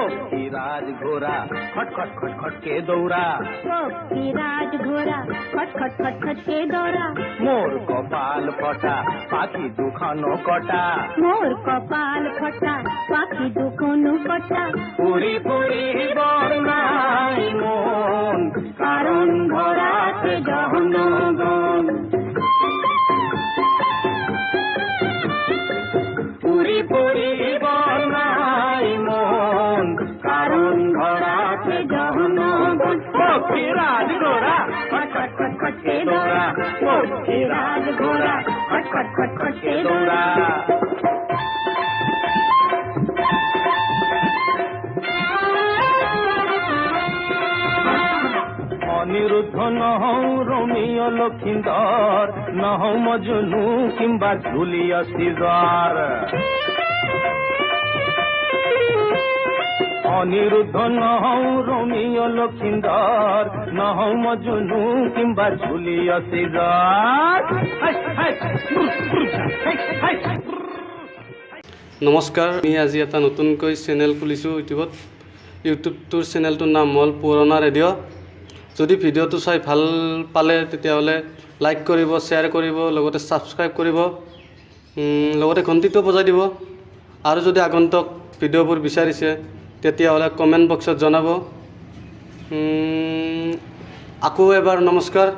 पक्षीराज घोड़ा खट खट खट खट के दौड़ा पक्षीराज घोड़ा खट खट खट खट के दौड़ा मोर कपाल फटा पाखी दुखानो कटा मोर कपाल फटा पाखी दुखनु कटा পুরি পুরি বর্ণাই মন কারণ ধরাতে জহনগণ পুরি পুরি বর্ণাই মন কারণ ধরাতে জহনগণ পক্ষীরাজ ঘোড়া খট খট খট খট কে দৌড়া পক্ষীরাজ ঘোড়া খট খট খট খট কে দৌড়া অনিরুদ্ধ নহৌ রোমিও লক্ষিন্দর নহৌ মজনু কিংবা জুলিয়াস সিজার অনিরুদ্ধ নহৌ রোমিও লক্ষিন্দর নহৌ মজনু কিংবা জুলিয়াস সিজার নমস্কাৰ আমি আজি এটা নতুনকৈ চেনেল খুলিছোঁ ইউটিউবটোৰ চেনেলটোৰ নাম হ'ল পুৰণা ৰেডিঅ'। যদি ভিডিঅ'টো চাই ভাল পালে তেতিয়াহ'লে লাইক কৰিব, শ্বেয়াৰ কৰিব, লগতে ছাবস্ক্ৰাইব কৰিব, লগতে ঘণ্টিটো বজাই দিব। আৰু যদি আগন্তুক ভিডিঅ'বোৰ বিচাৰিছে তেতিয়াহ'লে কমেণ্ট বক্সত জনাব। আকৌ এবাৰ নমস্কাৰ।